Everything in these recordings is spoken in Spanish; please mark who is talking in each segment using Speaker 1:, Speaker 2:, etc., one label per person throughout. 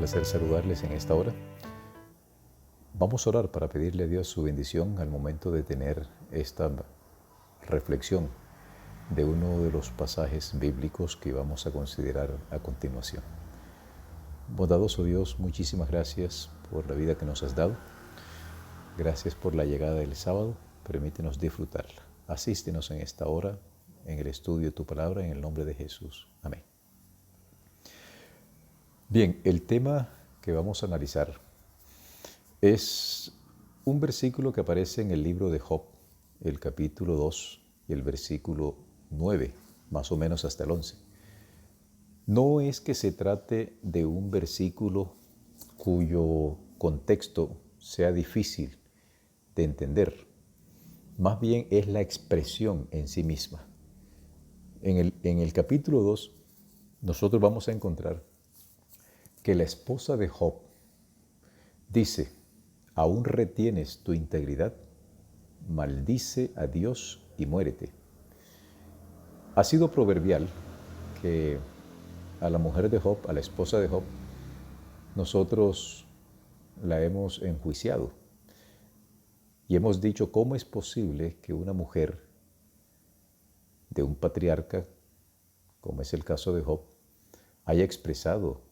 Speaker 1: placer saludarles en esta hora. Vamos a orar para pedirle a Dios su bendición al momento de tener esta reflexión de uno de los pasajes bíblicos que vamos a considerar a continuación. Bondadoso Dios, muchísimas gracias por la vida que nos has dado. Gracias por la llegada del sábado. Permítenos disfrutarla. Asístenos en esta hora en el estudio de tu palabra en el nombre de Jesús. Amén. Bien, el tema que vamos a analizar es un versículo que aparece en el libro de Job, el capítulo 2 y el versículo 9, más o menos hasta el 11. No es que se trate de un versículo cuyo contexto sea difícil de entender, más bien es la expresión en sí misma. En el capítulo 2 nosotros vamos a encontrar que la esposa de Job dice: ¿aún retienes tu integridad? Maldice a Dios y muérete. Ha sido proverbial que a la mujer de Job, a la esposa de Job, nosotros la hemos enjuiciado y hemos dicho: ¿cómo es posible que una mujer de un patriarca, como es el caso de Job, haya expresado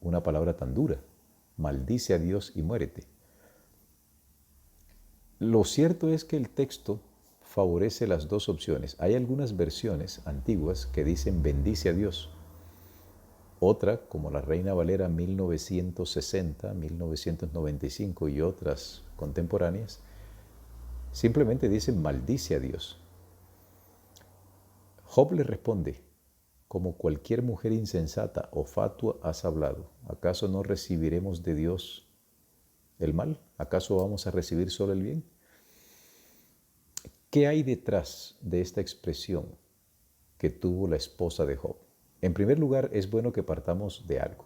Speaker 1: una palabra tan dura? Maldice a Dios y muérete. Lo cierto es que el texto favorece las dos opciones. Hay algunas versiones antiguas que dicen bendice a Dios. Otra, como la Reina Valera 1960, 1995 y otras contemporáneas, simplemente dicen maldice a Dios. Job le responde: como cualquier mujer insensata o fatua has hablado. ¿Acaso no recibiremos de Dios el mal? ¿Acaso vamos a recibir solo el bien? ¿Qué hay detrás de esta expresión que tuvo la esposa de Job? En primer lugar, es bueno que partamos de algo.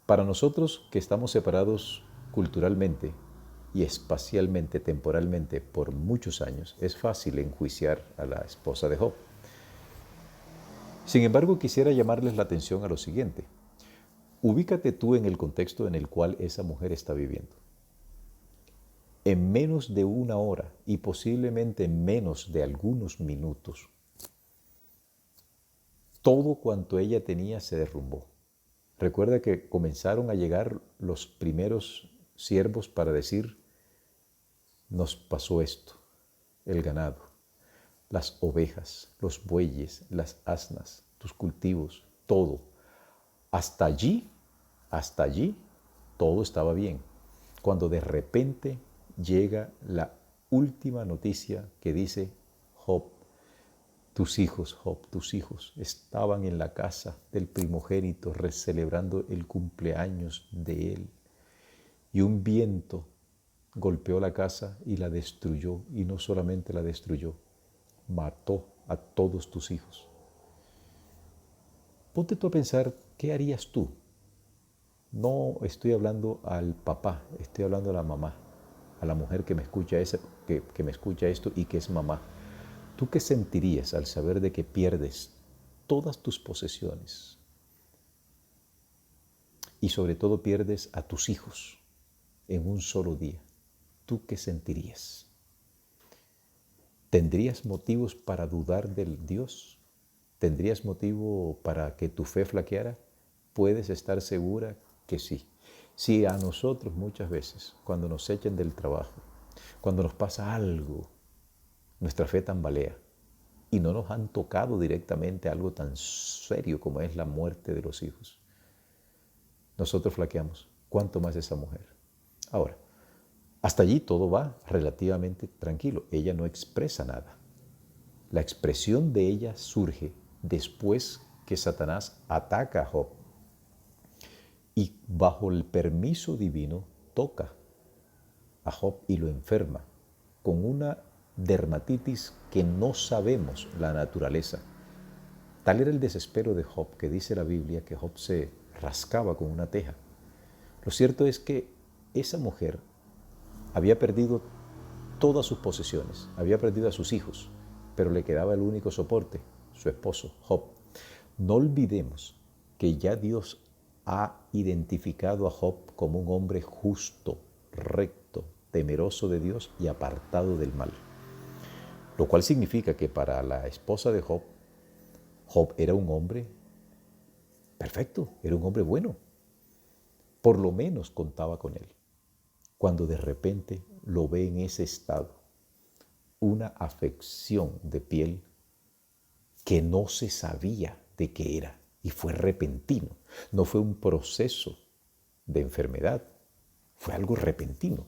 Speaker 1: Para nosotros que estamos separados culturalmente y espacialmente, temporalmente, por muchos años, es fácil enjuiciar a la esposa de Job. Sin embargo, quisiera llamarles la atención a lo siguiente. Ubícate tú en el contexto en el cual esa mujer está viviendo. En menos de una hora y posiblemente en menos de algunos minutos, todo cuanto ella tenía se derrumbó. Recuerda que comenzaron a llegar los primeros siervos para decir: nos pasó esto, el ganado, las ovejas, los bueyes, las asnas, tus cultivos, todo. Hasta allí, todo estaba bien. Cuando de repente llega la última noticia que dice: Job, tus hijos estaban en la casa del primogénito celebrando el cumpleaños de él. Y un viento golpeó la casa y la destruyó. Y no solamente la destruyó, mató a todos tus hijos. Ponte tú a pensar, ¿qué harías tú? No estoy hablando al papá, estoy hablando a la mamá, a la mujer que me escucha, que me escucha esto y que es mamá. ¿Tú qué sentirías al saber de que pierdes todas tus posesiones y sobre todo pierdes a tus hijos en un solo día? ¿Tú qué sentirías? ¿Tendrías motivos para dudar del Dios? ¿Tendrías motivo para que tu fe flaqueara? Puedes estar segura que sí. Si a nosotros muchas veces, cuando nos echan del trabajo, cuando nos pasa algo, nuestra fe tambalea y no nos han tocado directamente algo tan serio como es la muerte de los hijos, nosotros flaqueamos. ¿Cuánto más esa mujer? Ahora, hasta allí todo va relativamente tranquilo. Ella no expresa nada. La expresión de ella surge después que Satanás ataca a Job y bajo el permiso divino toca a Job y lo enferma con una dermatitis que no sabemos la naturaleza. Tal era el desespero de Job que dice la Biblia que Job se rascaba con una teja. Lo cierto es que esa mujer había perdido todas sus posesiones, había perdido a sus hijos, pero le quedaba el único soporte, su esposo, Job. No olvidemos que ya Dios ha identificado a Job como un hombre justo, recto, temeroso de Dios y apartado del mal. Lo cual significa que para la esposa de Job, Job era un hombre perfecto, era un hombre bueno. Por lo menos contaba con él. Cuando de repente lo ve en ese estado, una afección de piel que no se sabía de qué era y fue repentino. No fue un proceso de enfermedad, fue algo repentino.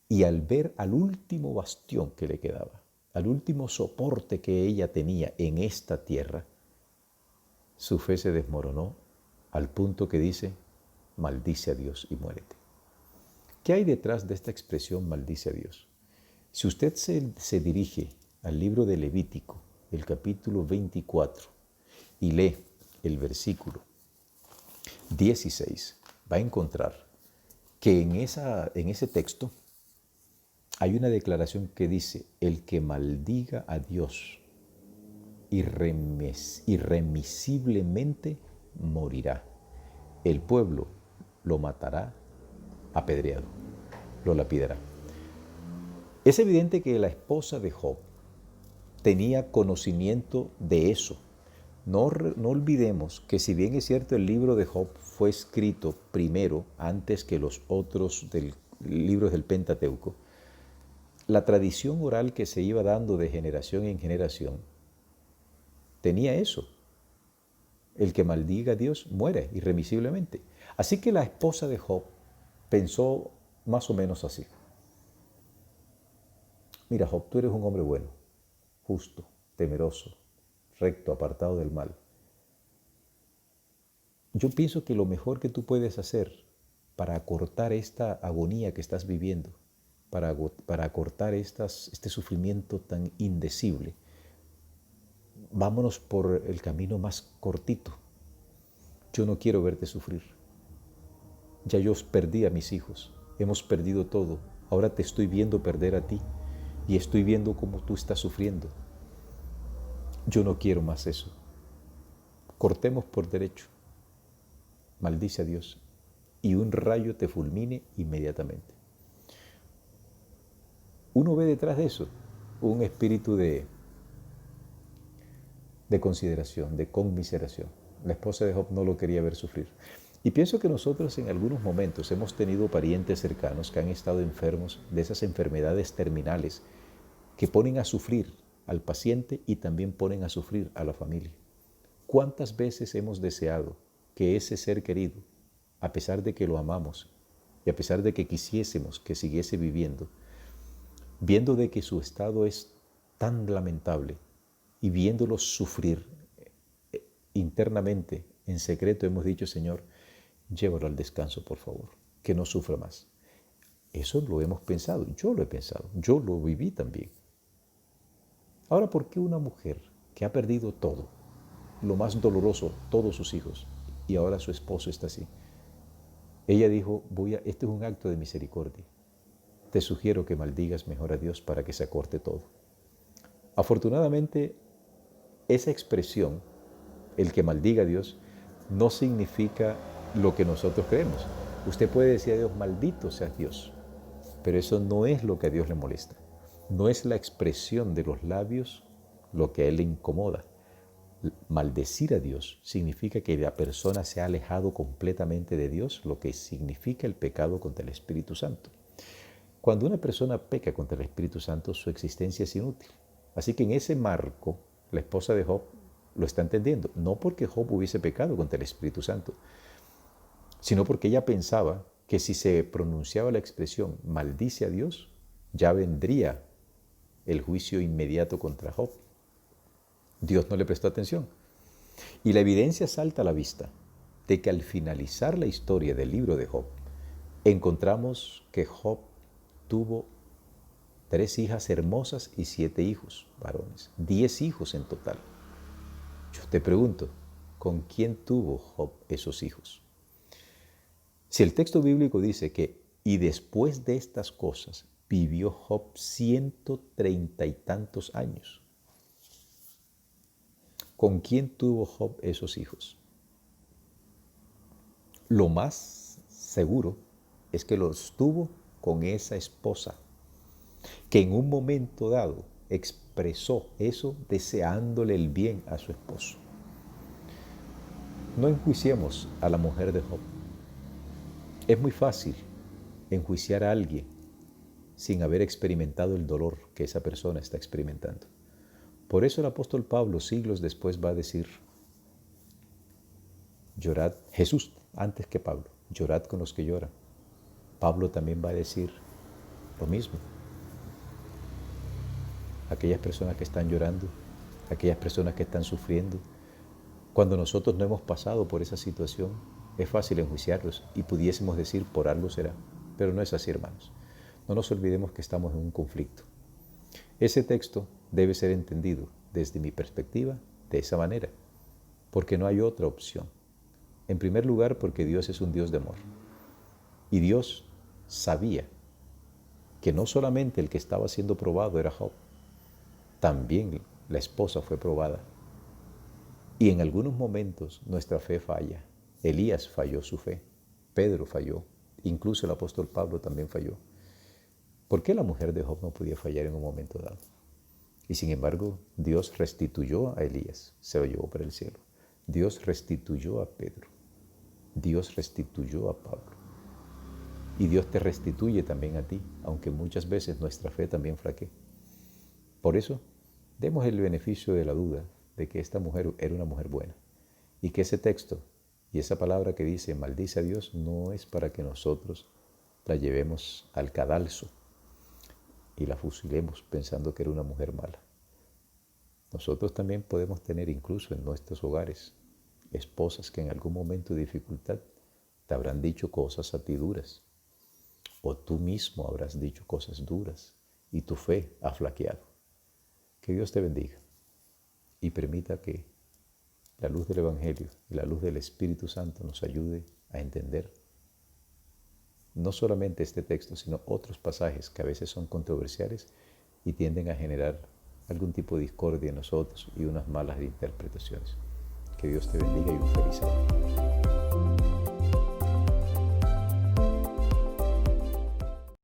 Speaker 1: Y al ver al último bastión que le quedaba, al último soporte que ella tenía en esta tierra, su fe se desmoronó al punto que dice, maldice a Dios y muérete. ¿Qué hay detrás de esta expresión maldice a Dios? Si usted se dirige al libro de Levítico, el capítulo 24, y lee el versículo 16, va a encontrar que en ese texto hay una declaración que dice, el que maldiga a Dios irremisiblemente morirá. El pueblo lo matará apedreado, lo lapidará. Es evidente que la esposa de Job tenía conocimiento de eso. No olvidemos que si bien es cierto el libro de Job fue escrito primero antes que los otros libros del Pentateuco, la tradición oral que se iba dando de generación en generación tenía eso. El que maldiga a Dios muere irremisiblemente. Así que la esposa de Job pensó más o menos así. Mira, Job, tú eres un hombre bueno, justo, temeroso, recto, apartado del mal. Yo pienso que lo mejor que tú puedes hacer para acortar esta agonía que estás viviendo, para acortar este sufrimiento tan indecible, vámonos por el camino más cortito. Yo no quiero verte sufrir. Ya yo perdí a mis hijos, hemos perdido todo. Ahora te estoy viendo perder a ti y estoy viendo cómo tú estás sufriendo. Yo no quiero más eso. Cortemos por derecho. Maldice a Dios y un rayo te fulmine inmediatamente. Uno ve detrás de eso un espíritu de consideración, de conmiseración. La esposa de Job no lo quería ver sufrir. Y pienso que nosotros en algunos momentos hemos tenido parientes cercanos que han estado enfermos de esas enfermedades terminales que ponen a sufrir al paciente y también ponen a sufrir a la familia. ¿Cuántas veces hemos deseado que ese ser querido, a pesar de que lo amamos y a pesar de que quisiésemos que siguiese viviendo, viendo de que su estado es tan lamentable y viéndolo sufrir internamente, en secreto, hemos dicho, Señor, llévalo al descanso, por favor, que no sufra más? Eso lo hemos pensado, yo lo he pensado, yo lo viví también. Ahora, ¿por qué una mujer que ha perdido todo, lo más doloroso, todos sus hijos, y ahora su esposo está así? Ella dijo, este es un acto de misericordia. Te sugiero que maldigas mejor a Dios para que se acorte todo. Afortunadamente, esa expresión, el que maldiga a Dios, no significa lo que nosotros creemos. Usted puede decir a Dios, maldito sea Dios, pero eso no es lo que a Dios le molesta. No es la expresión de los labios lo que a Él le incomoda. Maldecir a Dios significa que la persona se ha alejado completamente de Dios, lo que significa el pecado contra el Espíritu Santo. Cuando una persona peca contra el Espíritu Santo, su existencia es inútil. Así que en ese marco, la esposa de Job lo está entendiendo. No porque Job hubiese pecado contra el Espíritu Santo, sino porque ella pensaba que si se pronunciaba la expresión maldice a Dios, ya vendría el juicio inmediato contra Job. Dios no le prestó atención. Y la evidencia salta a la vista de que al finalizar la historia del libro de Job, encontramos que Job tuvo 3 hijas hermosas y 7 hijos varones, 10 hijos en total. Yo te pregunto, ¿con quién tuvo Job esos hijos? Si el texto bíblico dice que, y después de estas cosas, vivió Job 130 y tantos años, ¿con quién tuvo Job esos hijos? Lo más seguro es que los tuvo con esa esposa, que en un momento dado expresó eso deseándole el bien a su esposo. No enjuiciemos a la mujer de Job. Es muy fácil enjuiciar a alguien sin haber experimentado el dolor que esa persona está experimentando. Por eso el apóstol Pablo, siglos después, va a decir, llorad, Jesús antes que Pablo, llorad con los que lloran. Pablo también va a decir lo mismo. Aquellas personas que están llorando, aquellas personas que están sufriendo, cuando nosotros no hemos pasado por esa situación, es fácil enjuiciarlos y pudiésemos decir, por algo será. Pero no es así, hermanos. No nos olvidemos que estamos en un conflicto. Ese texto debe ser entendido desde mi perspectiva de esa manera, porque no hay otra opción. En primer lugar, porque Dios es un Dios de amor. Y Dios sabía que no solamente el que estaba siendo probado era Job, también la esposa fue probada. Y en algunos momentos nuestra fe falla. Elías falló su fe, Pedro falló, incluso el apóstol Pablo también falló. ¿Por qué la mujer de Job no podía fallar en un momento dado? Y sin embargo, Dios restituyó a Elías, se lo llevó para el cielo. Dios restituyó a Pedro. Dios restituyó a Pablo. Y Dios te restituye también a ti, aunque muchas veces nuestra fe también flaquee. Por eso, demos el beneficio de la duda de que esta mujer era una mujer buena y que ese texto y esa palabra que dice maldice a Dios no es para que nosotros la llevemos al cadalso y la fusilemos pensando que era una mujer mala. Nosotros también podemos tener incluso en nuestros hogares esposas que en algún momento de dificultad te habrán dicho cosas a ti duras, o tú mismo habrás dicho cosas duras y tu fe ha flaqueado. Que Dios te bendiga y permita que la luz del Evangelio y la luz del Espíritu Santo nos ayude a entender no solamente este texto, sino otros pasajes que a veces son controversiales y tienden a generar algún tipo de discordia en nosotros y unas malas interpretaciones. Que Dios te bendiga y un feliz año.